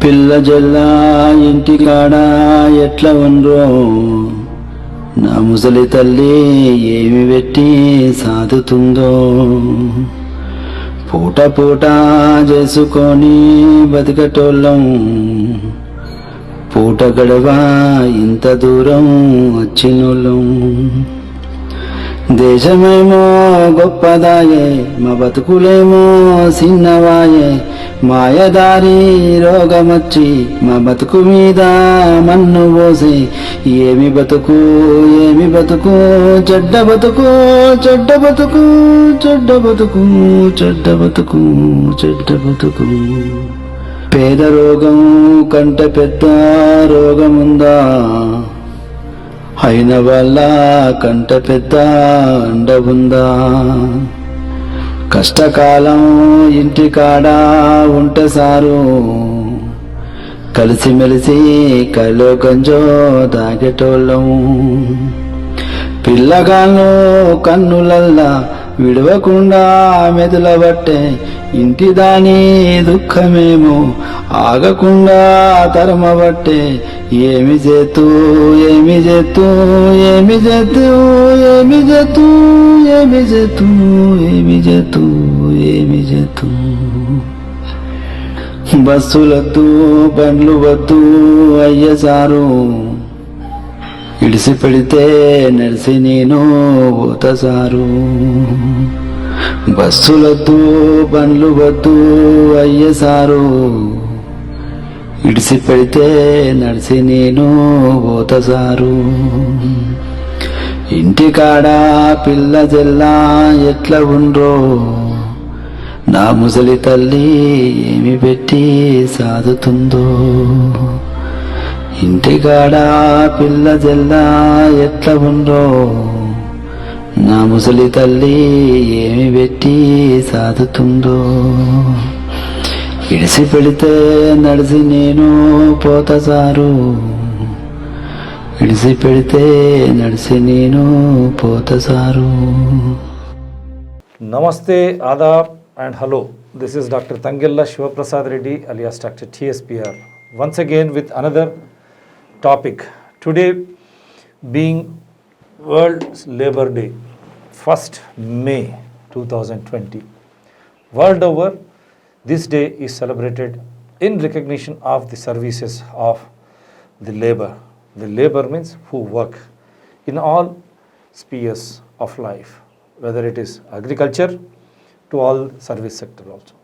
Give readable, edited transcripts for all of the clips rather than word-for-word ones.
పిల్ల జల్ల ఇంటికాడ ఎట్లా ఉండ్రో నా ముసలి తల్లి ఏమి పెట్టి సాదుతుందో పూట పూట చేసుకొని బతికటోళ్ళం పూట గడవా ఇంత దూరం వచ్చినోళ్ళం దేశమేమో గొప్పదాయే మా బతుకులేమో సిన్నవాయే మాయదారి రోగమొచ్చి మా బతుకు మీద మన్ను పోసి ఏమి బతుకు చెడ్డ బతుకు చెడ్డ బతుకు చెడ్డ బతుకు చెడ్డ బతుకు చెడ్డ బతుకు పేద రోగం కంట పెద్ద రోగముందా అయిన వల్ల కంట పెద్ద అండ ఉందా కష్టకాలం ఇంటికాడ ఉంటే సారు కలిసిమెలిసి కలో గంజో దాగేటోళ్ళం పిల్లగాళ్ళు కన్నులల్లా విడవకుండా మెదులబట్టే ఇంటి దాని దుఃఖమేమో ఆగకుండా తరమబట్టే ఏమి చేతూ ఏమి చేతూ ఏమి చేతూ ఏమి చేతూ ఏమి చేతూ ఏమి చేతూ ఏమి చేతూ బస్సులద్దు బండ్లు వద్దు అయ్యసారు ఇడిసి పెడితే నడిసి నేను పోతసారు బస్సులద్దు బండ్లు వద్దు అయ్యసారు ఇడిసి పెడితే నడిసి నేను పోతసారు ఇంటికాడ పిల్ల జల్లా ఎట్లా ఉండ్రో నా ముసలి తల్లి ఏమి పెట్టి సాదుతుందో ఇంటికాడ పిల్ల జల్లా ఎట్లా ఉండ్రో నా ముసలి తల్లి ఏమి పెట్టి సాదుతుందో ఇడిసి పెడితే నడిసి నేను పోతసారు ఇడిసి పెడితే నడిసి నేను పోతసారు. Namaste, Adab and hello. This is Dr. Tangella Shivaprasad Reddy alias Dr. TSPR. Once again with another topic. Today being World Labour Day, 1st May 2020. World over, this day is celebrated in recognition of the services of the labor. The labor means who work in all spheres of life, whether it is agriculture to all service sector also.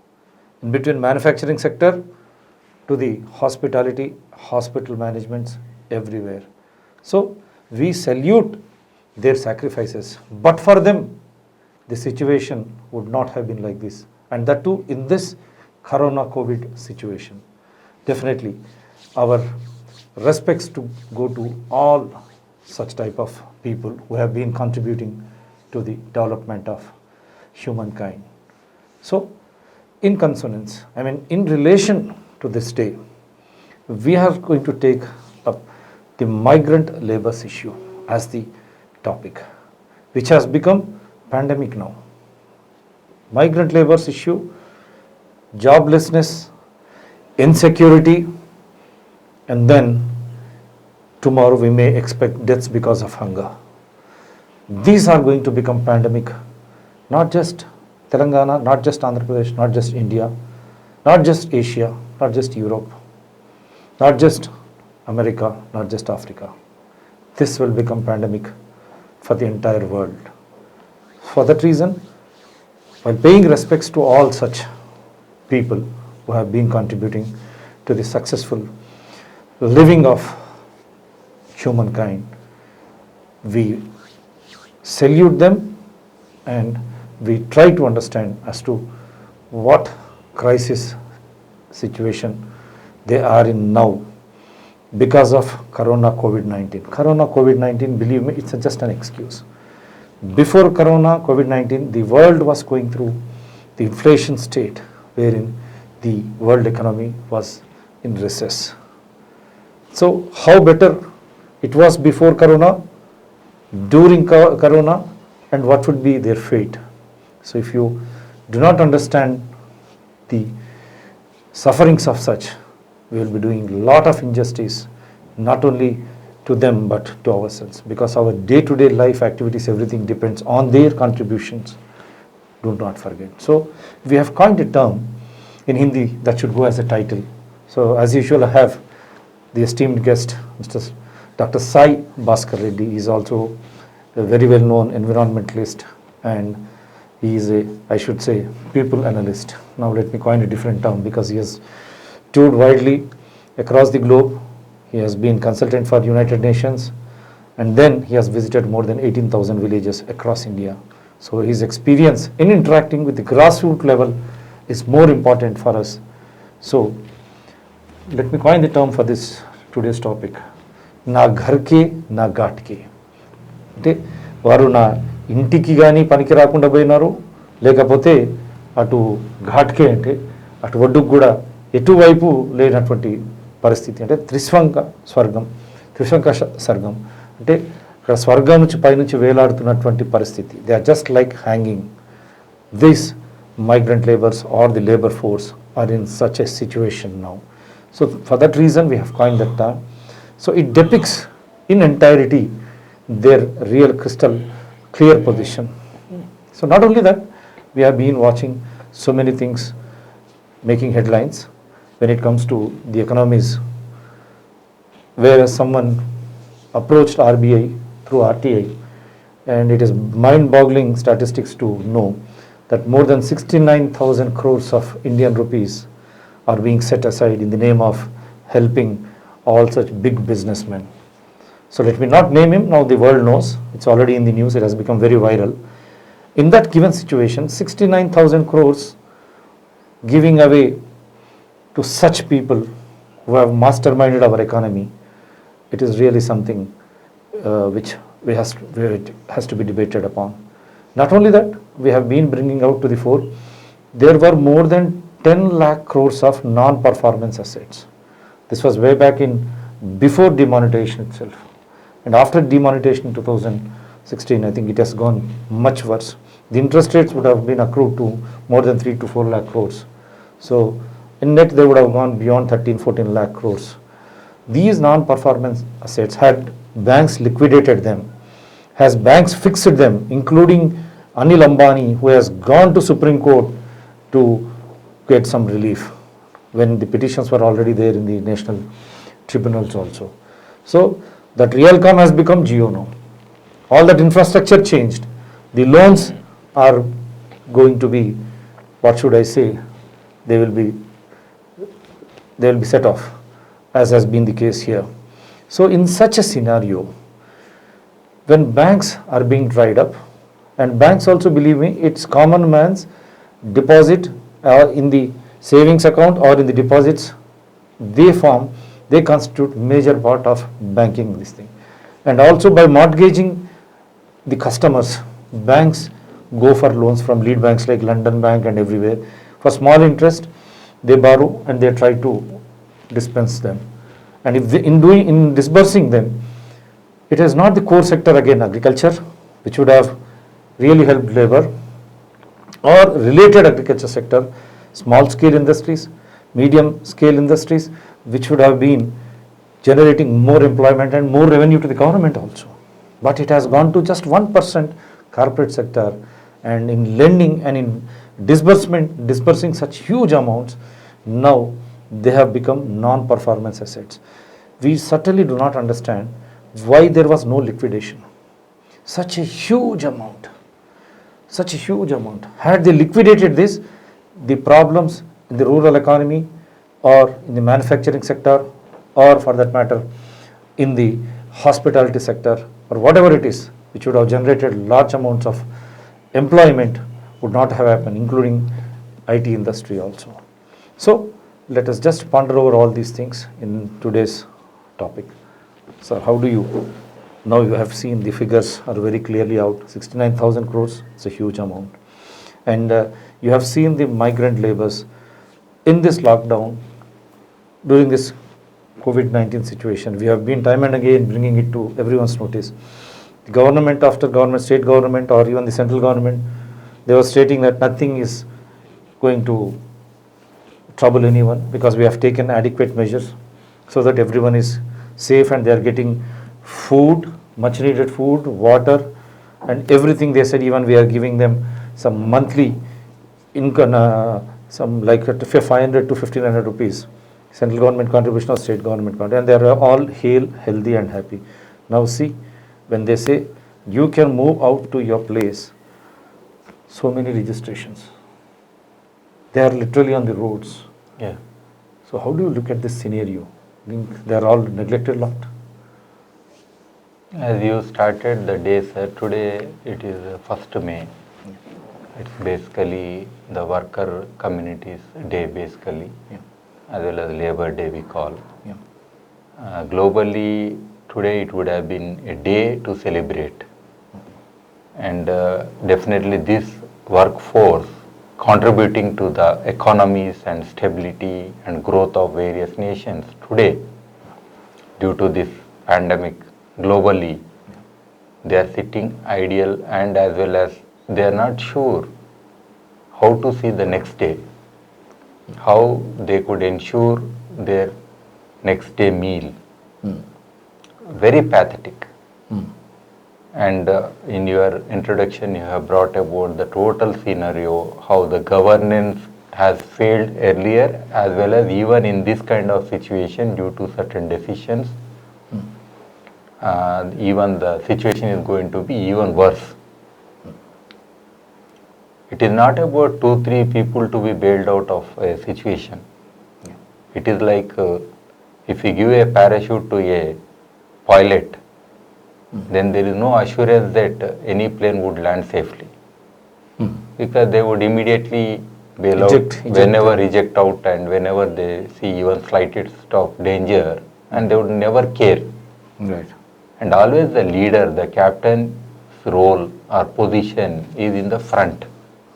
In between manufacturing sector to the hospitality, hospital managements, everywhere. So we salute their sacrifices, but for them the situation would not have been like this, and that too in this corona COVID situation. Definitely our respects to go to all such type of people who have been contributing to the development of humankind. So in consonance, in relation to this day, we are going to take up the migrant labours issue as the topic, which has become pandemic now. Migrant labours issue, joblessness, insecurity, and then tomorrow we may expect deaths because of hunger. These are going to become pandemic, not just Telangana, not just Andhra Pradesh, not just India, not just Asia, not just Europe, not just America, not just Africa. This will become pandemic for the entire world. For that reason, while paying respects to all such people who have been contributing to the successful living of humankind, we salute them and we try to understand as to what crisis situation they are in now because of Corona COVID-19. Corona COVID-19, believe me, it's just an excuse. Before Corona COVID-19, the world was going through the inflation state wherein the world economy was in recess. So how better it was before Corona, during Corona, and what would be their fate? So if you do not understand the sufferings of such, we will be doing a lot of injustice, not only to them but to ourselves, because our day-to-day life activities, everything depends on their contributions. Do not forget. So we have coined a term in Hindi that should go as a title. So as usual, I have the esteemed guest, Mr. Dr. Sai Bhaskar Reddy. He is also a very well-known environmentalist, and he is a, I should say, people analyst. Now let me coin a different term, because he has toured widely across the globe. He has been consultant for United Nations, and then he has visited more than 18,000 villages across India. So his experience in interacting with the grassroots level is more important for us. So let me coin the term for this today's topic. నా ఘర్కే నా ఘాట్కే, అంటే వారు నా ఇంటికి కానీ పనికి రాకుండా పోయినారు, లేకపోతే అటు ఘాట్కే అంటే అటు ఒడ్డుకు కూడా ఎటువైపు లేనటువంటి పరిస్థితి. అంటే త్రిశంక స్వర్గం అంటే ఇక్కడ స్వర్గం నుంచి పైనుంచి వేలాడుతున్నటువంటి పరిస్థితి. They are just like hanging. This migrant laborers or the labor force are in such a situation now. So for that reason we have coined that term. So it depicts in entirety their real crystal clear position. So not only that, we have been watching so many things making headlines when it comes to the economies, where someone approached RBI through RTI, and it is mind-boggling statistics to know that more than 69,000 crores of Indian rupees are being set aside in the name of helping all such big businessmen. So let me not name him, now the world knows, it's already in the news, it has become very viral. In that given situation, 69,000 crores giving away to such people who have masterminded our economy, it is really something which has to be debated upon. Not only that, we have been bringing out to the fore, there were more than 10 lakh crores of non-performance assets. This was way back in before demonetization itself. And after demonetization in 2016, I think it has gone much worse. The interest rates would have been accrued to more than 3 to 4 lakh crores. So in net, they would have gone beyond 13-14 lakh crores. These non-performance assets, had banks liquidated them, has banks fixed them, including Anil Ambani, who has gone to Supreme Court to get some relief when the petitions were already there in the national tribunals also. So that Realcom has become Jio now. All that infrastructure changed. The loans are going to be, what should I say, they will be set off, as has been the case here. So in such a scenario, when banks are being dried up, and banks also, believe me, it's common man's deposit in the savings account or in the deposits, they constitute major part of banking this thing. And also by mortgaging the customers, banks go for loans from lead banks like London Bank and everywhere. For small interest, they borrow and they try to dispense them. And if they, in disbursing them, it is not the core sector again, agriculture, which would have really helped labor, or related agriculture sector, small scale industries, medium scale industries, which would have been generating more employment and more revenue to the government also. But it has gone to just 1% corporate sector, and in lending and in disbursing such huge amounts, now they have become non-performance assets. We certainly do not understand why there was no liquidation. Such a huge amount. Had they liquidated this, the problems in the rural economy or in the manufacturing sector, or for that matter in the hospitality sector, or whatever it is, which would have generated large amounts of employment, would not have happened, including IT industry also. So let us just ponder over all these things in today's topic. So how do you, now you have seen the figures are very clearly out, 69,000 crores, it's a huge amount. And you have seen the migrant laborers in this lockdown, during this COVID-19 situation. We have been time and again bringing it to everyone's notice. The government after government, state government or even the central government, they were stating that nothing is going to trouble anyone, because we have taken adequate measures so that everyone is safe and they are getting food, much needed food, water, and everything. They said even we are giving them some monthly income, some like 500 to 1500 rupees, central government contribution or state government contribution, and they are all healthy and happy. Now see, when they say you can move out to your place, so many registrations, they are literally on the roads. Yeah. So how do you look at this scenario? I think they are all neglected lot. As you started the day, sir, today it is 1st May. It's basically the worker community's day, basically, as well as Labor Day we call. Globally, today it would have been a day to celebrate. And definitely this workforce contributing to the economies and stability and growth of various nations today, due to this pandemic globally, they are sitting idle, and as well as they are not sure how to see the next day, how they could ensure their next day meal. Very pathetic. And in your introduction, you have brought about the total scenario, how the governance has failed earlier, as well as even in this kind of situation due to certain decisions. Even the situation is going to be even worse. It is not about 2-3 people to be bailed out of a situation. It is like if you give a parachute to a pilot, then there is no assurance that any plane would land safely. Because they would immediately bail out whenever reject out, and whenever they see even slightest of danger, and they would never care. Right. And always the leader, the captain's role or position is in the front,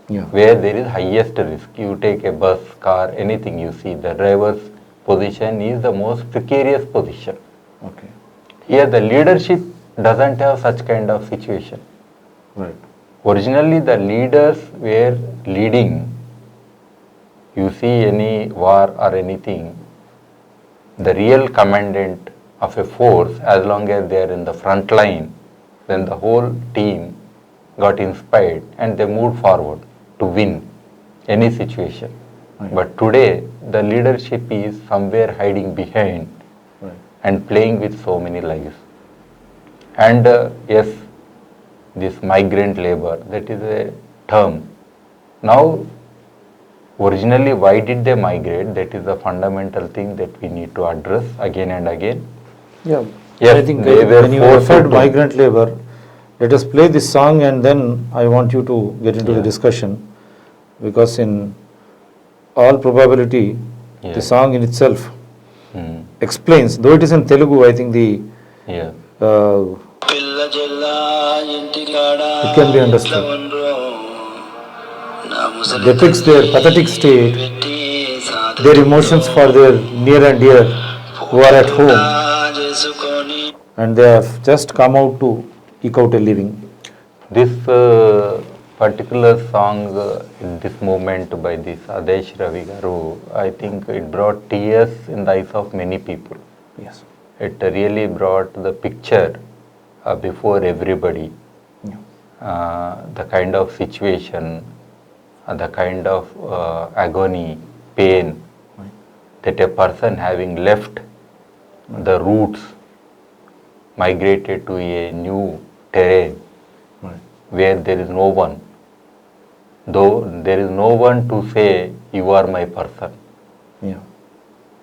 where there is highest risk. You take a bus, car, anything you see, the driver's position is the most precarious position. Okay. Here the leadership doesn't have such kind of situation. Right. Originally the leaders were leading. You see any war or anything, the real commandant of a force, as long as they are in the front line, then the whole team got inspired and they moved forward to win any situation. Right. But today the leadership is somewhere hiding behind and playing with so many lives. And yes, this migrant labor, that is a term. Now, originally why did they migrate? That is the fundamental thing that we need to address again and again. Yeah, Yes, I think they were when you forced referred to- migrant labor, let us play this song and then I want you to get into the discussion, because in all probability Yeah. the song in itself Hmm. explains, though it is in Telugu, I think Yeah. It can be understood. Depicts their pathetic state, their emotions for their near and dear who are at home, and they have just come out to eke out a living. This particular song, this movement by this Adesh Ravi Garu, I think it brought tears in the eyes of many people. Yes. It really brought the picture before everybody, the kind of situation, the kind of agony, pain that a person having left the roots, migrated to a new terrain where there is no one, though there is no one to say you are my person. Yeah.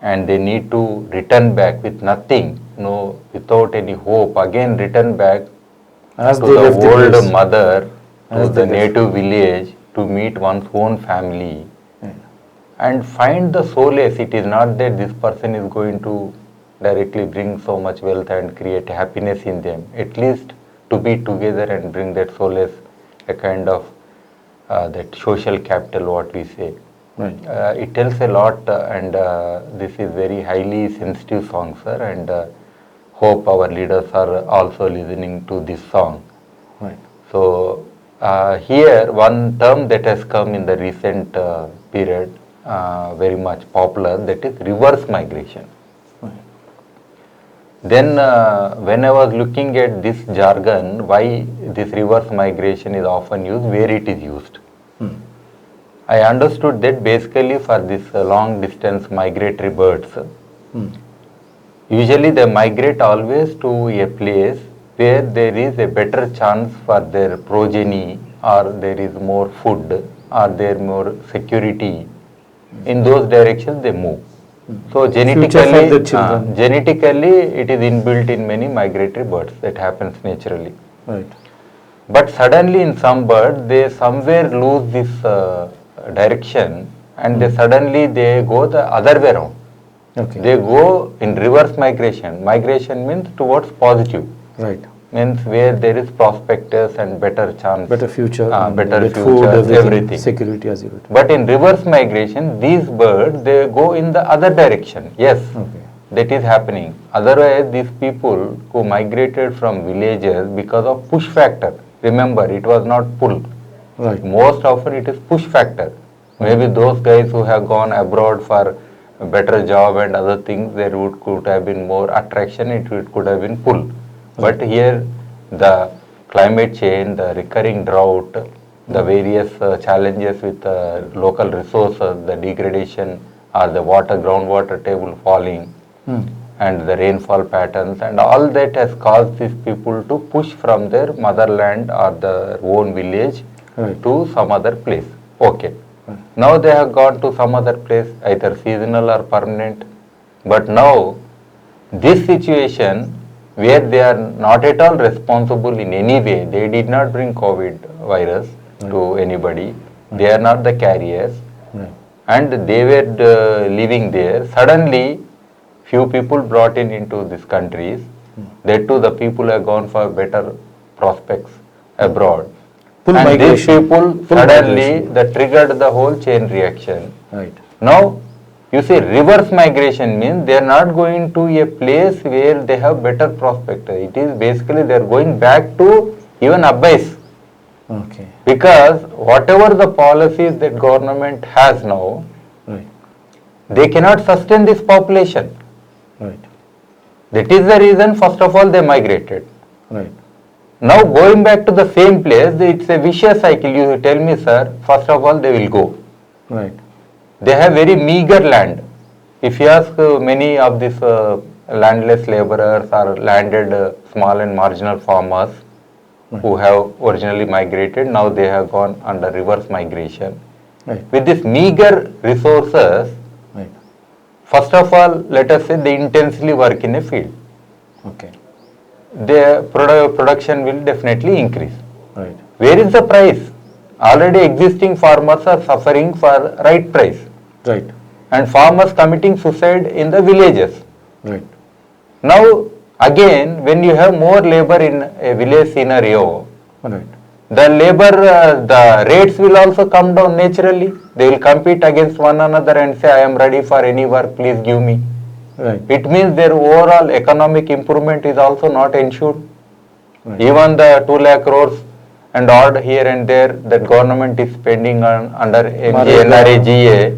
And they need to return back with nothing, without any hope, again return back As to they the left the old place. mother, As to they the left. native village, to meet one's own family and find the solace. It is not that this person is going to directly bring so much wealth and create happiness in them. At least to be together and bring that solace, a kind of that social capital, what we say. Right. It tells a lot, and this is very highly sensitive song, sir, and hope our leaders are also listening to this song. Right. So here one term that has come in the recent period, very much popular, that is reverse migration. Right. Then when I was looking at this jargon, why this reverse migration is often used, where it is used, I understood that basically for this long distance migratory birds, usually they migrate always to a place where there is a better chance for their progeny, or there is more food, or there more security. In those directions they move. So Future for the genetically, children. genetically it is inbuilt in many migratory birds. That happens naturally. Right. But suddenly in some birds, they somewhere lose this direction, and they suddenly they go the other way around. Okay. They go in reverse migration. Migration means towards positive. Right. Means where there is prospectus and better chance. Better future. and better with future, food, everything. Security as you would. But in reverse migration, these birds, they go in the other direction. Yes, Okay. that is happening. Otherwise, these people who migrated from villages because of push factor, remember, it was not pull. Right. Most often it is push factor. Maybe those guys who have gone abroad for a better job and other things, there could have been more attraction, it could have been pull. But here the climate change, the recurring drought, the various challenges with local resources, the degradation or the groundwater table falling, and the rainfall patterns, and all that has caused these people to push from their motherland or their own village Right. to some other place. Okay. Now they have gone to some other place, either seasonal or permanent. But now this situation where they are not at all responsible in any way, they did not bring COVID virus to anybody, they are not the carriers, Right. and they were living there. Suddenly few people brought into these countries, that too the people have gone for better prospects abroad. Full And these migration. people Full suddenly migration. that triggered the whole chain reaction. Right. Now, you see, reverse migration means they are not going to a place where they have better prospect. It is basically they are going back to even abyss, Okay. because whatever the policies that government has now, Right. they cannot sustain this population. Right. That is the reason, first of all, they migrated. Right. Now going back to the same place, it's a vicious cycle. You tell me, sir, first of all, they will go. Right. They have very meager land. If you ask many of these landless laborers or landed small and marginal farmers who have originally migrated, now they have gone under reverse migration. Right. With these meager resources, Right. first of all, let us say they intensely work in a field. Okay. Their production will definitely increase. Right. Where is the price? Already existing farmers are suffering for right price, Right. and farmers committing suicide in the villages. Right. Now again, when you have more labor in a village scenario, Right. the labor, the rates will also come down naturally. They will compete against one another and say, I am ready for any work, please give me. Right. It means their overall economic improvement is also not ensured. Right. Even the 2 lakh crores and odd here and there that government is spending on under NREGA,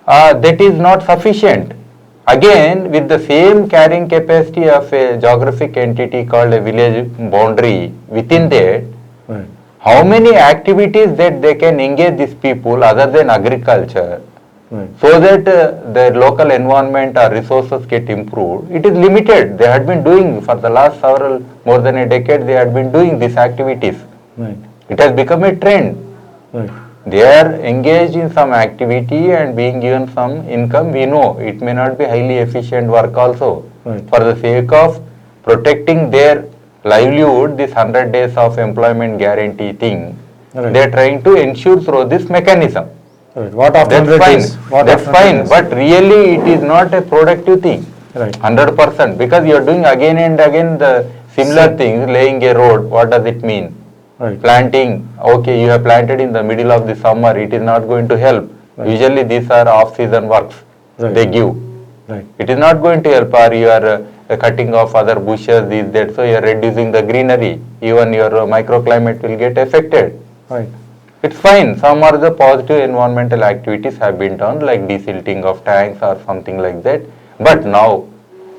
that is not sufficient. Again, with the same carrying capacity of a geographic entity called a village boundary, within that, Right. how many activities that they can engage these people other than agriculture, Right. so that their local environment or resources get improved, it is limited. They had been doing for the last more than a decade, they had been doing these activities. Right. It has become a trend. Right. They are engaged in some activity and being given some income. We know it may not be highly efficient work also. Right. For the sake of protecting their livelihood, this 100 days of employment guarantee thing, Right. they are trying to ensure through this mechanism. Right. What after That's 100 fine. days? What That's after fine. 100 days? But really, it is not a productive thing. Right. 100%. Because you are doing again and again the similar things, laying a road. What does it mean? Right. Planting. Okay, you have planted in the middle of the summer. It is not going to help. Right. Usually, these are off-season works. Right. They give. Right. It is not going to help. Or you are cutting off other bushes, these, that. So you are reducing the greenery. Even your microclimate will get affected. Right. It's fine. Some are the positive environmental activities have been done, like desilting of tanks or something like that. But now,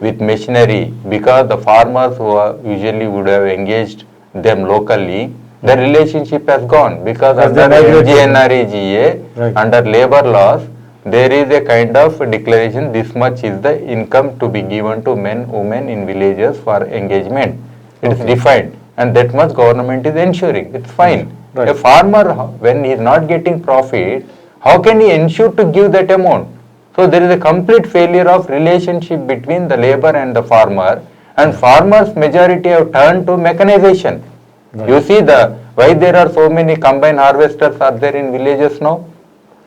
with machinery, because the farmers who are usually would have engaged them locally, the relationship has gone, because As they under migrate. NGNREGA, Right. under labor laws, there is a kind of declaration, this much is the income to be given to men, women in villages for engagement. It is Okay. defined, and that much government is ensuring. It's fine. Right. A farmer, when he is not getting profit, how can he ensure to give that amount? So there is a complete failure of relationship between the labor and the farmer, and farmers majority have turned to mechanization. Right. You see why there are so many combine harvesters are there in villages now?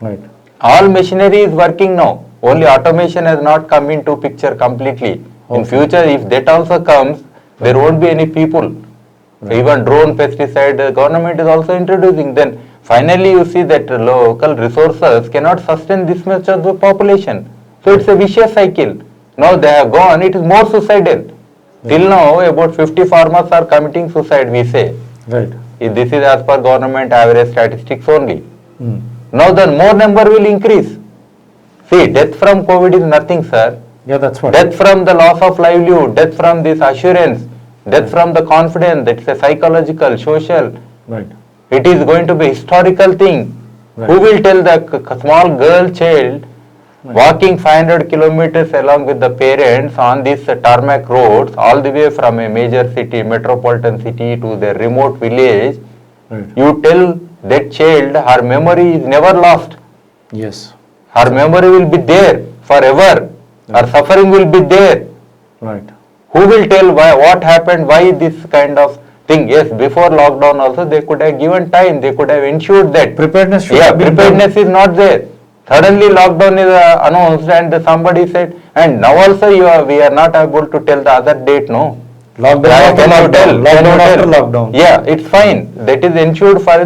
Right. All machinery is working now. Only automation has not come into picture completely. In future, if that also comes, there won't be any people. Even drone pesticide, the government is also introducing. Then finally you see that local resources cannot sustain this much of the population. So it's a vicious cycle. Now they have gone, it is more suicidal. Till now, about 50 farmers are committing suicide, we say. Right. This is as per government average statistics only. Mm. Now the more number will increase. See, death from COVID is nothing, sir. Yeah, that's what. Death from the loss of livelihood, death from this assurance, death from the confidence, that's a psychological, social. Right. It is going to be historical thing. Right. Who will tell the small girl child walking 500 kilometers along with the parents on these tarmac roads all the way from a major city, metropolitan city to their remote village? Right. You tell that child her memory is never lost. Yes. Her memory will be there forever. Her suffering will be there. Right. Who will tell why, what happened, why this kind of thing? Yes, before lockdown also they could have given time, they could have ensured that. Preparedness should Yeah, have been preparedness is not there. Suddenly lockdown is announced and somebody said, and now also we are not able to tell the other date, no? Lockdown Yeah, after can you lockdown. tell? Can Lockdown you after tell? lockdown. Yeah, it's fine. That is ensured for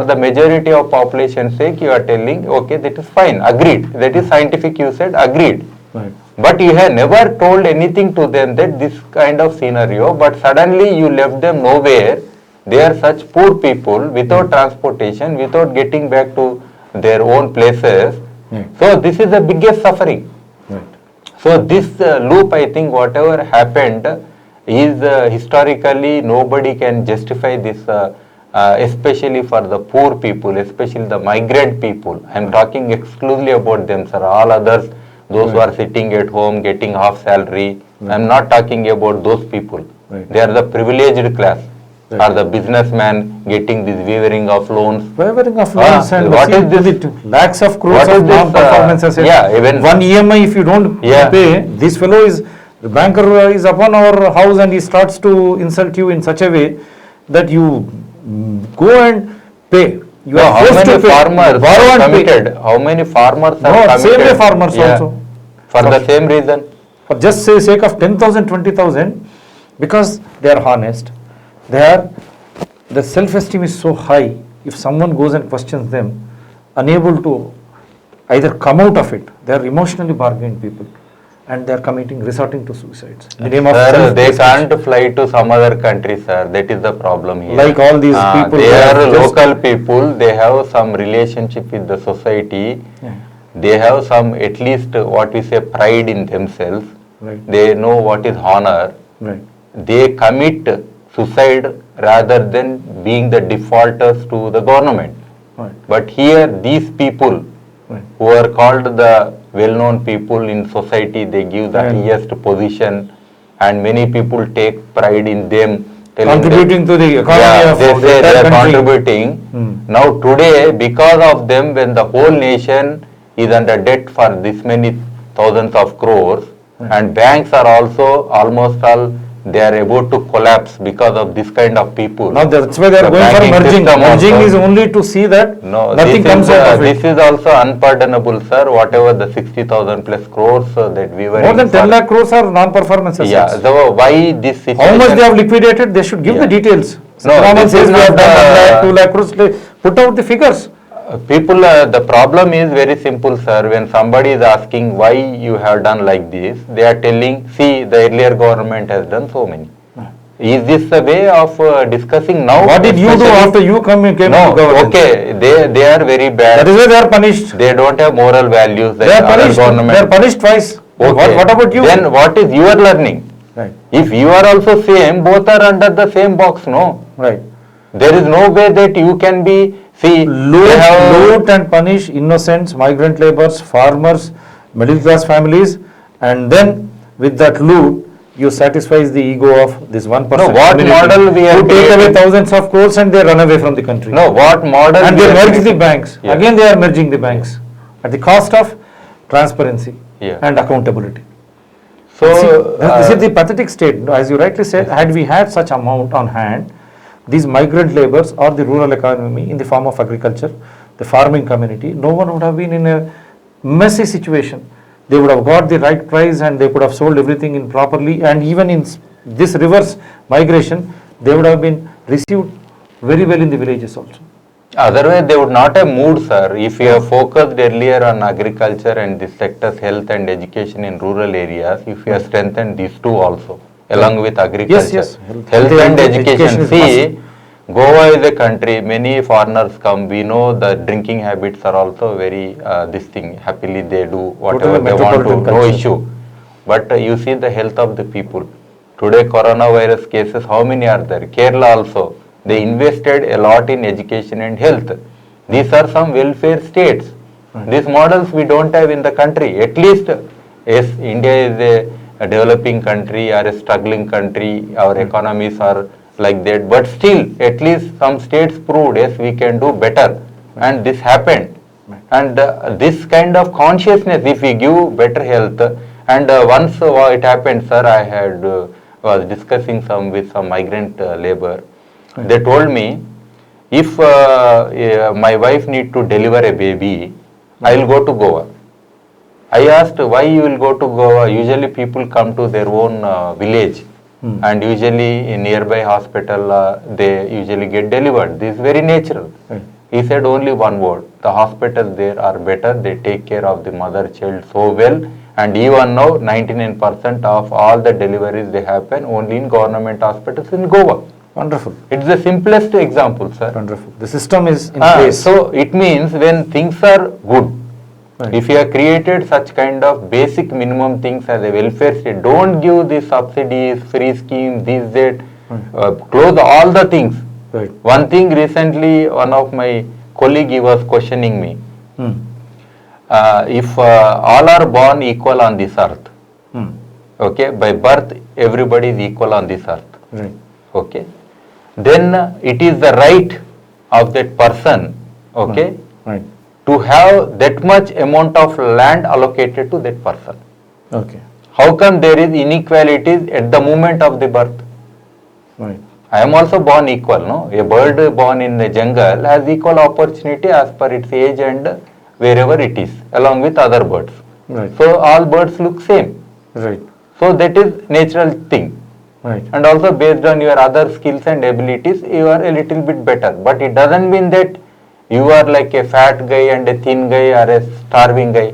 the majority of population sake. You are telling, okay, that is fine, agreed. That is scientific. You said agreed. Right. But you have never told anything to them that this kind of scenario. But suddenly you left them nowhere. They are such poor people without transportation, without getting back to their own places. Right. So this is the biggest suffering. Right. So this loop, I think whatever happened is historically nobody can justify this, especially for the poor people, especially the migrant people. I am talking exclusively about them, sir. All others, those who are sitting at home getting half salary, I am not talking about those people. Right. They are the privileged class, or the businessman getting this waiving of loans. Waiving of loans and what is this? with lakhs of crores What is of this, non-performance assets. yeah, even- one EMI if you don't Yeah. pay, this fellow is, the banker is upon our house and he starts to insult you in such a way that you go and pay. You No, are how forced many to pay. farmers Borrow are and pay. committed? How many farmers are No, committed? same way farmers also. For the same reason. For just say sake of 10,000, 20,000, because they are honest, the self-esteem is so high. If someone goes and questions them, unable to either come out of it, they are emotionally bargained people, and they are resorting to suicides. In the name of Sir, they self-prestige. can't fly to some other country, sir. That is the problem here. Like all these people They who have are just- local people. They have some relationship with the society. Yeah. They have some, at least what we say, pride in themselves. Right. They know what is honor. Right. They commit suicide rather than being the defaulters to the government. Right. But here, these people Right. who are called the well-known people in society, they give the Right. highest position, and many people take pride in them. telling Contributing to the economy yeah, of they the say entire they are country. contributing. Hmm. Now today, because of them, when the whole nation is under debt for this many thousands of crores, and banks are also almost all, they are about to collapse because of this kind of people. Now that's why they are The going for banking merging. system Merging also- is only to see that No, nothing this comes is, out of this it. is also unpardonable, sir. Whatever the 60,000 plus crores that we were More than in 10 for- lakh crores are non-performance assets. Yeah, so why this situation? How much they have liquidated, they should give the Yeah. details. No, Raman this says is we have not, done 1 lakh, 2 lakh crores, put out the figures. People, the problem is very simple, sir. When somebody is asking why you have done like this, they are telling, see, the earlier government has done so many. Is this the way of discussing now? What did you do especially- after you came No, to government? okay, they are very bad. That is why they are punished. They don't have moral values like They are other punished. They are government. punished twice. Okay. What about you? Then what is your learning? Right. If you are also same, both are under the same box, no? Right. There is no way that you can be, see, Loot and punish innocents, migrant laborers, farmers, middle class families, and then with that loot, you satisfy the ego of this 1% No, what community model we are who take away creating? thousands of crores and they run away from the country. no, what model And we they are merge the creating? banks. Yeah. Again, they are merging the banks at the cost of transparency Yeah. and accountability. So, This is the pathetic state. As you rightly said, had we had such amount on hand, these migrant laborers or the rural economy in the form of agriculture, the farming community, no one would have been in a messy situation. They would have got the right price and they could have sold everything in properly, and even in this reverse migration, they would have been received very well in the villages also. otherwise they would not have moved, sir. If you have focused earlier on agriculture and this sector's health and education in rural areas, if you have strengthened these two also, along with agriculture. yes. Health and education. is See, Goa is a country, many foreigners come. We know the drinking habits are also very, this thing, happily they do whatever Totally they want to, metropolitan no culture. issue. But you see the health of the people. Today coronavirus cases, how many are there? Kerala also. They invested a lot in education and health. These are some welfare states. These models we don't have in the country. At least, yes, India is a developing country or a struggling country. Our economies are like that. But still, at least some states proved, yes, we can do better. And this happened. And this kind of consciousness, if we give better health, and once it happened, sir, I had was discussing with some migrant labor. They told me, if my wife need to deliver a baby, I will go to Goa. I asked, why you will go to Goa? Usually people come to their own village and usually in nearby hospital they usually get delivered. This is very natural. Right. He said only one word, the hospitals there are better, they take care of the mother child so well, and even now 99% of all the deliveries they happen only in government hospitals in Goa. Wonderful. It's the simplest example, sir. Wonderful. The system is in place. So it means when things are good, Right. if you have created such kind of basic minimum things as a welfare state, don't give the subsidies, free schemes, this, that, close all the things. Right. One thing recently, one of my colleague, he was questioning me, Hmm. if all are born equal on this earth, Hmm. okay, by birth everybody is equal on this earth, Right. okay, then it is the right of that person, okay, Right. to have that much amount of land allocated to that person. Okay. How come there is inequalities at the moment of the birth? Right. I am also born equal, no? A bird born in the jungle has equal opportunity as per its age and wherever it is, along with other birds. Right. So all birds look same. Right. So that is natural thing. Right. And also based on your other skills and abilities, you are a little bit better. But it doesn't mean that you are like a fat guy and a thin guy or a starving guy,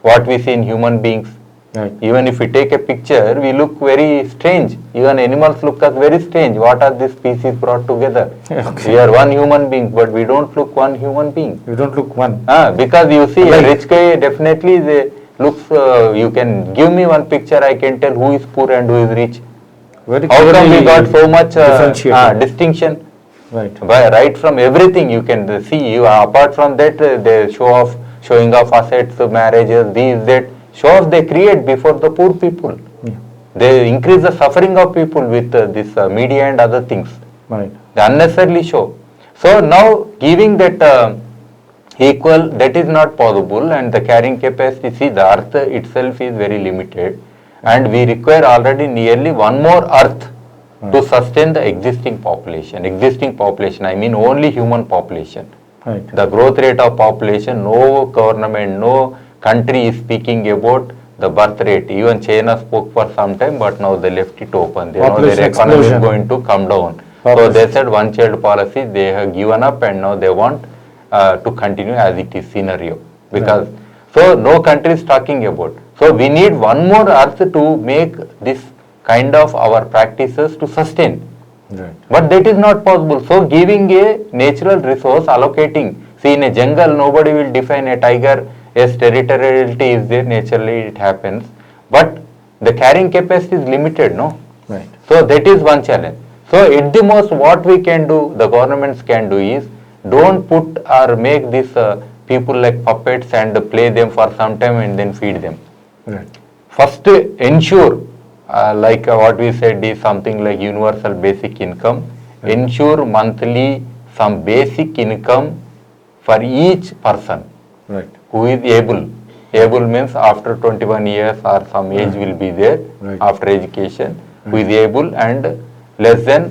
what we see in human beings. Right. Even if we take a picture, we look very strange. Even animals look us very strange. What are these species brought together? Okay. We are one human being, but we don't look one human being. You don't look one. Because you see, Like- a rich guy definitely they looks, you can give me one picture, I can tell who is poor and who is rich. Very How come we clearly got so much differentiated. distinction? Right. Right from everything you can see. You apart from that, they showing off assets, marriages, these, that. Show off they create before the poor people. Yeah. They increase the suffering of people with this media and other things. Right. They unnecessarily show. So now giving that equal, that is not possible, and the carrying capacity, see the earth itself is very limited, and we require already nearly one more earth to sustain the existing population. Existing population, I mean only human population. Right. The growth rate of population, no government, no country is speaking about the birth rate. Even China spoke for some time, but now they left it open. They know Population their economy is explosion. going to come down. So Population. they said one child policy, they have given up, and now they want to continue as it is scenario. Because, so no country is talking about. So we need one more earth to make this kind of our practices to sustain. Right. But that is not possible. So giving a natural resource, allocating, see in a jungle nobody will define a tiger, yes, territoriality is there, naturally it happens. But the carrying capacity is limited, no? Right. So that is one challenge. So at the most what we can do, the governments can do is, don't put or make these people like puppets and play them for some time and then feed them. Right. First ensure, like what we said is something like universal basic income, ensure monthly some basic income for each person Right. who is able. Able means after 21 years or some age will be there Right. after education, who is able and less than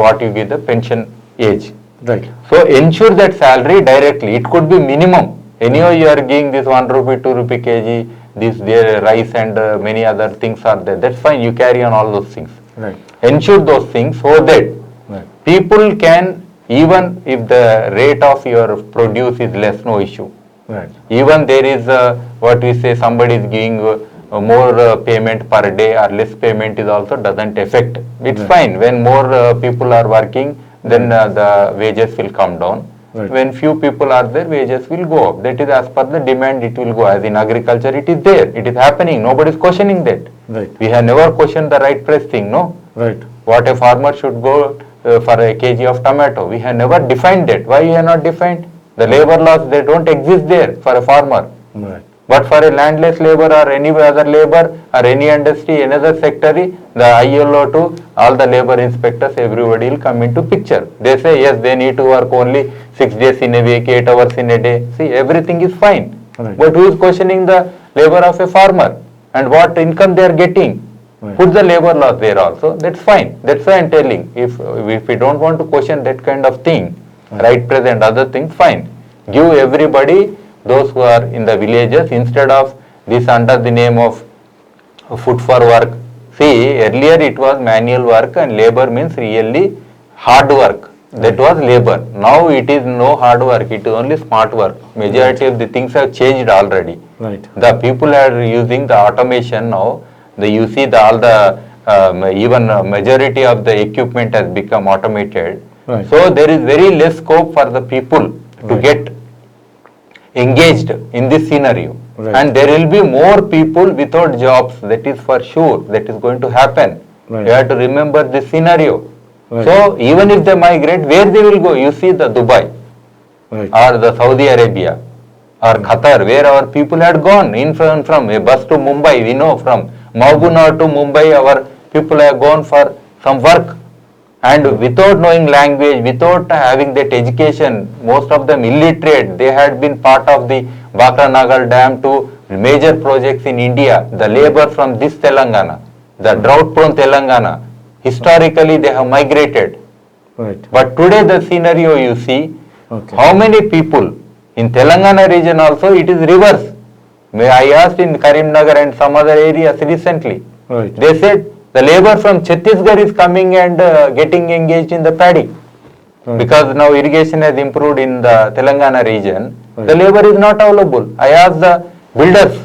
what you give the pension age. Right. So ensure that salary directly, it could be minimum. Anyhow you are giving this 1 rupee, 2 rupee kg, this there rice and many other things are there. That's fine, you carry on all those things. Right. Ensure those things so that Right. people can, even if the rate of your produce is less, no issue. Right. Even there is what we say, somebody is giving more payment per day or less payment is also doesn't affect. It's Right. fine when more people are working, then the wages will come down. Right. When few people are there, wages will go up. That is as per the demand it will go. As in agriculture it is there, it is happening, nobody is questioning that. Right. We have never questioned the right price thing, no? Right. What a farmer should go for a kg of tomato. We have never defined that. Why we have not defined? The labor laws, they don't exist there for a farmer. Right. But for a landless labor or any other labor or any industry, another sector, the ILO to all the labor inspectors, everybody will come into picture. They say yes, they need to work only 6 days in a week, 8 hours in a day. See, everything is fine. Right. But who is questioning the labor of a farmer and what income they are getting? Right. Put the labor laws there also. That's fine. That's why I'm telling. If we don't want to question that kind of thing, right price and other things, fine. Give everybody, those who are in the villages, instead of this under the name of food for work. See, earlier it was manual work and labor means really hard work. That was labor. Now it is no hard work, it is only smart work. Majority of the things have changed already. Right. The people are using the automation now. You see all the even majority of the equipment has become automated. Right. So there is very less scope for the people to Right. get engaged in this scenario. Right. And there will be more people without jobs. That is for sure. That is going to happen. Right. You have to remember this scenario. Right. So even if they migrate, where they will go? You see the Dubai Right. or the Saudi Arabia or Qatar, where our people had gone in from a bus to Mumbai. We know from Maubuna to Mumbai, our people have gone for some work. And without knowing language, without having that education, most of them illiterate, they had been part of the Bakra Nagal Dam to major projects in India. The labor from this Telangana, the drought-prone Telangana, historically they have migrated. Right. But today the scenario you see, Okay. how many people in Telangana region also it is reverse. I asked in Karimnagar and some other areas recently. Right. They said the labor from Chhattisgarh is coming and getting engaged in the paddy. Right. Because now irrigation has improved in the Telangana region, Right. the labor is not available. I asked the builders,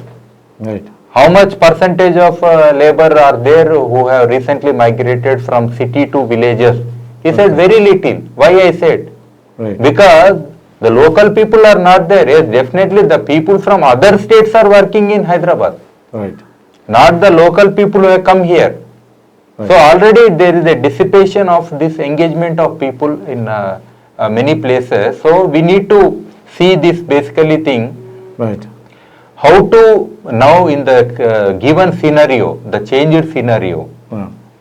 Right. how much percentage of labor are there who have recently migrated from city to villages? He said very little. Why I said? Right. Because the local people are not there. Yes, definitely the people from other states are working in Hyderabad, Right. not the local people who have come here. Right. So already there is a dissipation of this engagement of people in many places. So we need to see this basically thing, Right. how to now in the given scenario, the changed scenario,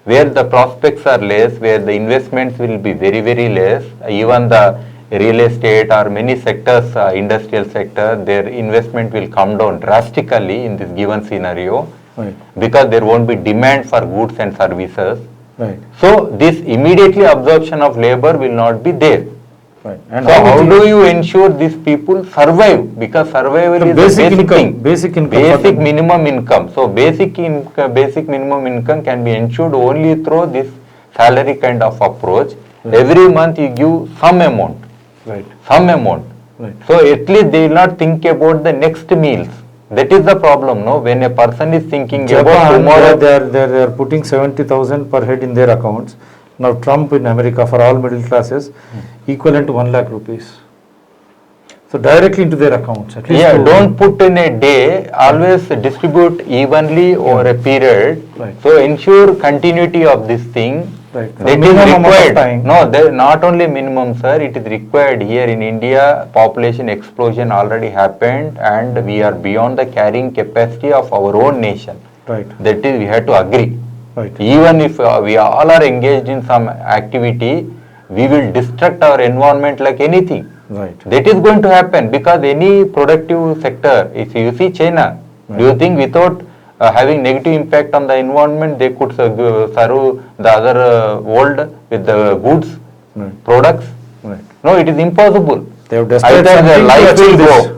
where the prospects are less, where the investments will be very, very less, even the real estate or many sectors, industrial sector, their investment will come down drastically in this given scenario, Right. because there won't be demand for goods and services. Right. So this immediately absorption of labor will not be there. Right. And So how it do is- you ensure these people survive? Because survival The is basic the basic income, thing. basic income for Basic them. minimum income. So basic minimum income can be ensured only through this salary kind of approach. Right. Every month you give some amount. Right. Some amount. Right. So at least they will not think about the next meals. That is the problem, no? When a person is thinking about Japan, tomorrow, they are putting 70,000 per head in their accounts. Now Trump in America for all middle classes, equivalent to 1 lakh rupees. So directly into their accounts. At least yeah, to- don't put in a day, always distribute evenly over a period. Right. So ensure continuity of this thing. Right. That is Minimum amount of required. time. No, not only minimum, sir, it is required here in India. Population explosion already happened and we are beyond the carrying capacity of our own nation. Right. That is, we have to agree. Right. Even if we all are engaged in some activity, we will destruct our environment like anything. Right. That is going to happen because any productive sector, if you see China, do you think without having negative impact on the environment, they could serve the other world with the goods, Right. products? Right. No, it is impossible. They have destroyed Either their something to life will achieve this. go,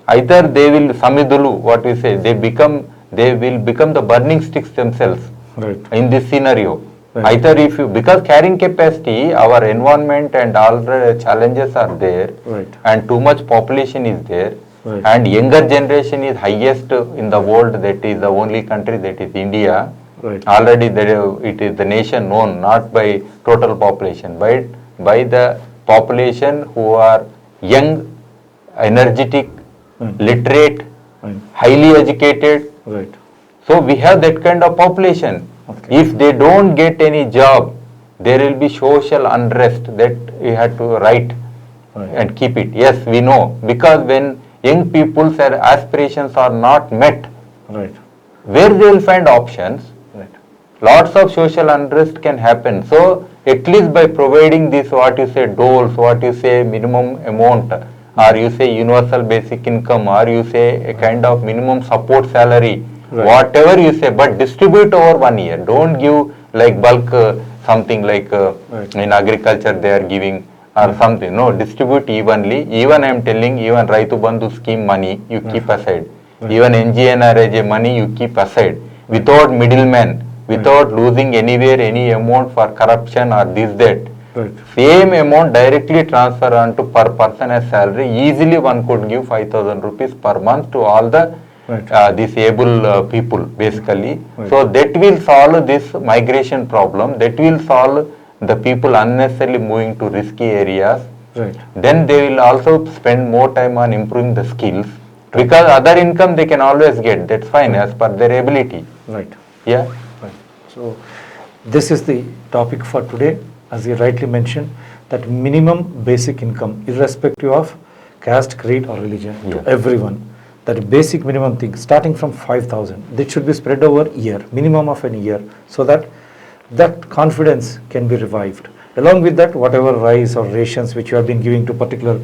either they will samidulu, what we say, they will become the burning sticks themselves Right. in this scenario. Right. Either if you, because carrying capacity, our environment and all the challenges are there, Right. and too much population is there, Right. and younger generation is highest in the world, that is the only country, that is India. Right. Already it is the nation known not by total population, but by the population who are young, energetic, Right. literate, Right. highly educated. Right. So we have that kind of population. Okay. If they don't get any job, there will be social unrest, that we have to write Right. and keep it. Yes, we know, because when young people's aspirations are not met, Right. where they will find options, Right. lots of social unrest can happen. So at least by providing this, what you say, doles, what you say, minimum amount, or you say universal basic income, or you say a kind of minimum support salary, Right. whatever you say, but distribute over 1 year. Don't give like bulk something like Right. in agriculture they are giving or something. No, distribute evenly. Even I am telling, even Raitu Bandhu scheme money you keep aside. Right. Even NGNRJ money you keep aside without middlemen, without losing anywhere any amount for corruption or this that. Right. Same amount directly transfer onto per person as salary. Easily one could give 5,000 rupees per month to all the Right. disabled people basically. Right. So that will solve this migration problem. That will solve the people unnecessarily moving to risky areas. Right. Then they will also spend more time on improving the skills, because other income they can always get. That's fine as per their ability. Right. Yeah. Right. So this is the topic for today. As you rightly mentioned, that minimum basic income, irrespective of caste, creed or religion, to Yeah. everyone. That basic minimum thing, starting from 5,000, that should be spread over year, minimum of an year, so that that confidence can be revived. Along with that, whatever rice or rations which you have been giving to particular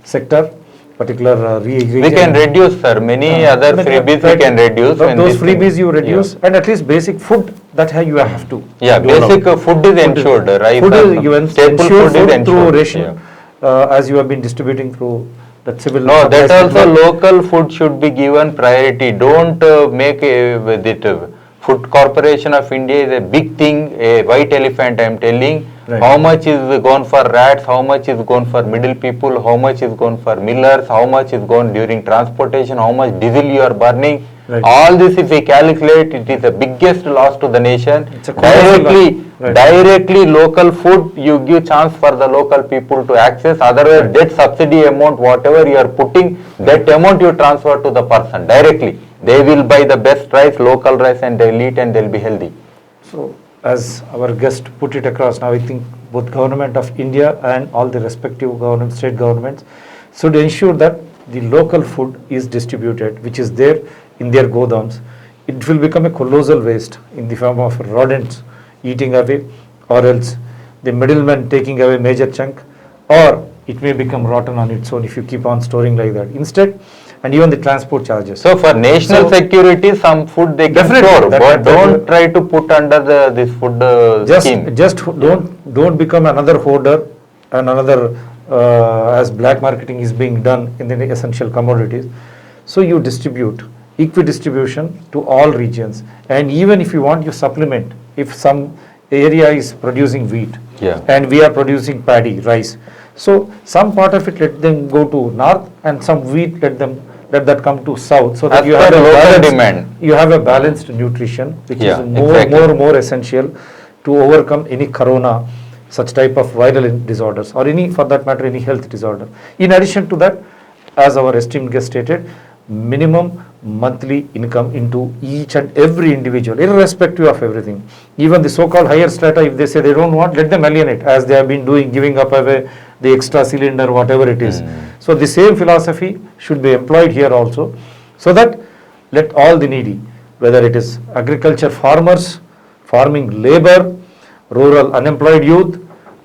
sector, particular region. We can reduce, sir. Many other freebies we can reduce. when Those this thing- freebies you reduce, and at least basic food that you have to. Yeah, dole out. basic food is ensured. Rice Food or is, you staple ensure food is food through ensured. ration, Yeah. as you have been distributing through the civil. No, that supplies also network. local food should be given priority. Don't make with it. Food Corporation of India is a big thing, a white elephant. I am telling. Right. How much is gone for rats? How much is gone for middle people? How much is gone for millers? How much is gone during transportation? How much diesel you are burning? Right. All this, if we calculate, it is the biggest loss to the nation. It's a colossal Directly, loss. Right. directly local food, you give chance for the local people to access. Otherwise, Right. that subsidy amount, whatever you are putting, that amount you transfer to the person directly. They will buy the best rice, local rice, and they'll eat and they'll be healthy. So, as our guest put it across, now I think both government of India and all the respective government, state governments should ensure that the local food is distributed, which is there in their godams. It will become a colossal waste in the form of rodents eating away, or else the middleman taking away major chunk, or it may become rotten on its own if you keep on storing like that. Instead, and even the transport charges. So for national So- security, some food they can Definitely, store, that- but that- don't try to put under this food scheme. Just don't become another hoarder and another as black marketing is being done in the essential commodities. So you distribute equi distribution to all regions, and even if you want, you supplement. If some area is producing wheat, Yeah. and we are producing paddy, rice, so some part of it let them go to north, and some wheat let them let that come to south, so that As you have per a local balanced, demand. you have a balanced nutrition, which Yeah, is more, exactly. more essential to overcome any corona, such type of viral disorders, or any, for that matter, any health disorder. In addition to that, as our esteemed guest stated, minimum monthly income into each and every individual, irrespective of everything. Even the so-called higher strata, if they say they don't want, let them alienate, as they have been doing, giving up away the extra cylinder, whatever it is. So the same philosophy should be employed here also, so that let all the needy, whether it is agriculture farmers, farming labor, rural unemployed youth,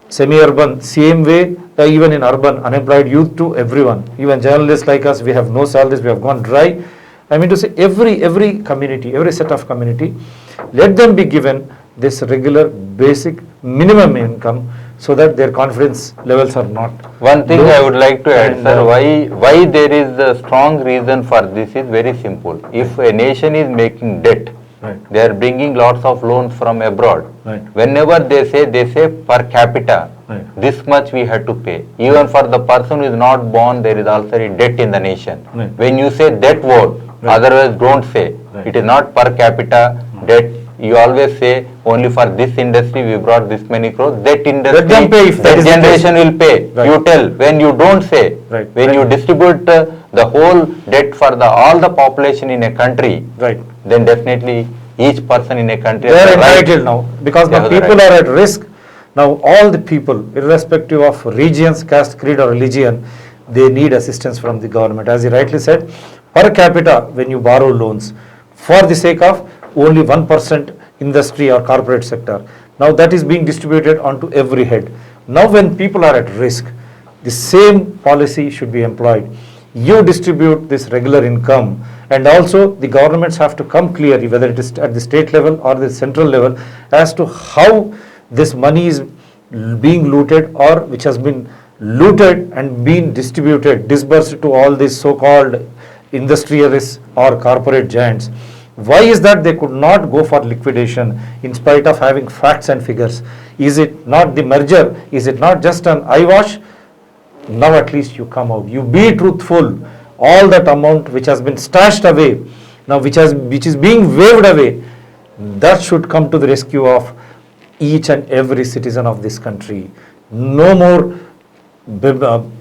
semi-urban same way, even in urban unemployed youth, to everyone, even journalists like us, we have no salaries, we have gone dry. I mean to say, every community, every set of community, let them be given this regular basic minimum income, so that their confidence levels are not One thing low. I would like to add, And, sir, why there is a strong reason for this is very simple. If a nation is making debt, Right. they are bringing lots of loans from abroad. Right. Whenever they say per capita, Right. this much we have to pay. Even for the person who is not born, there is also a debt in the nation. Right. When you say that word, Right. otherwise don't say. Right. It is not per capita debt. You always say only for this industry we brought this many crores. That industry, Let them pay if that that is the generation case. will pay. Right. You tell. When you don't say, Right. when Right. you distribute the whole debt for all the population in a country, Right. then definitely each person in a country They has are the right. entitled now, because They now have the people right. are at risk. Now all the people, irrespective of regions, caste, creed or religion, they need assistance from the government. As you rightly said, per capita, when you borrow loans, for the sake of only 1% industry or corporate sector, now that is being distributed onto every head. Now when people are at risk, the same policy should be employed. You distribute this regular income, and also the governments have to come clearly, whether it is at the state level or the central level, as to how this money is being looted, or which has been looted and been distributed, disbursed to all these so-called industrialists or corporate giants. Why is that they could not go for liquidation in spite of having facts and figures? Is it not the merger? Is it not just an eyewash? Now at least you come out. You be truthful. All that amount which has been stashed away, now which is being waved away, that should come to the rescue of each and every citizen of this country. No more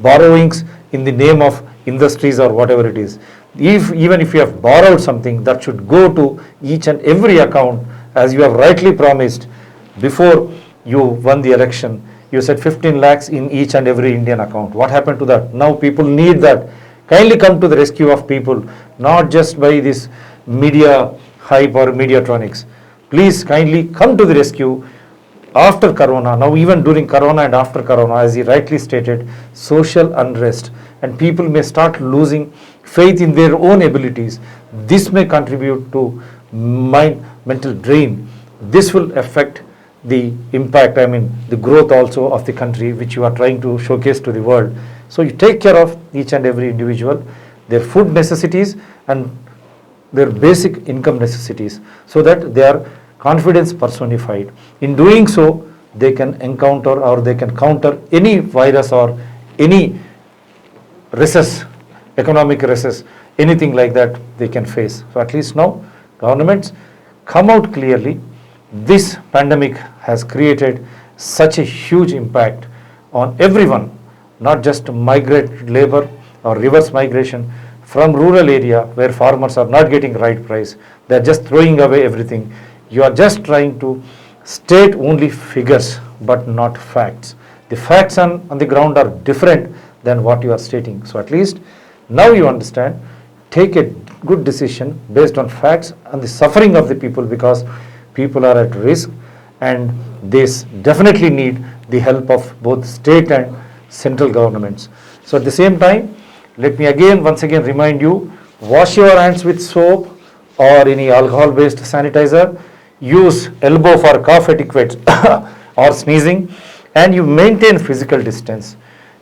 borrowings in the name of industries or whatever it is. Even if you have borrowed something, that should go to each and every account, as you have rightly promised before you won the election. You said 15 lakhs in each and every Indian account. What happened to that? Now people need that. Kindly come to the rescue of people, not just by this media hype or mediatronics. Please kindly come to the rescue after Corona. Now even during Corona and after Corona, as he rightly stated, social unrest, and people may start losing faith in their own abilities. This may contribute to mental drain. This will affect the impact, the growth also of the country, which you are trying to showcase to the world. So you take care of each and every individual, their food necessities and their basic income necessities, so that they are confidence personified. In doing so, they can encounter or they can counter any virus or any recess, economic recess, anything like that they can face. So at least now governments come out clearly. This pandemic has created such a huge impact on everyone, not just migrant labor or reverse migration from rural area where farmers are not getting right price. They are just throwing away everything. You are just trying to state only figures but not facts. The facts on the ground are different than what you are stating. So at least now you understand, take a good decision based on facts and the suffering of the people, because people are at risk and they definitely need the help of both state and central governments. So at the same time, let me once again remind you, wash your hands with soap or any alcohol based sanitizer, use elbow for cough etiquette or sneezing, and you maintain physical distance.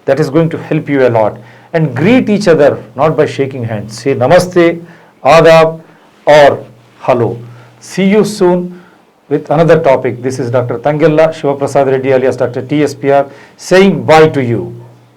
That is going to help you a lot. And greet each other not by shaking hands. Say namaste, adab or hello. See you soon with another topic. This is Dr. Tangella Shivaprasad Reddy alias Dr. TSPR saying bye to you.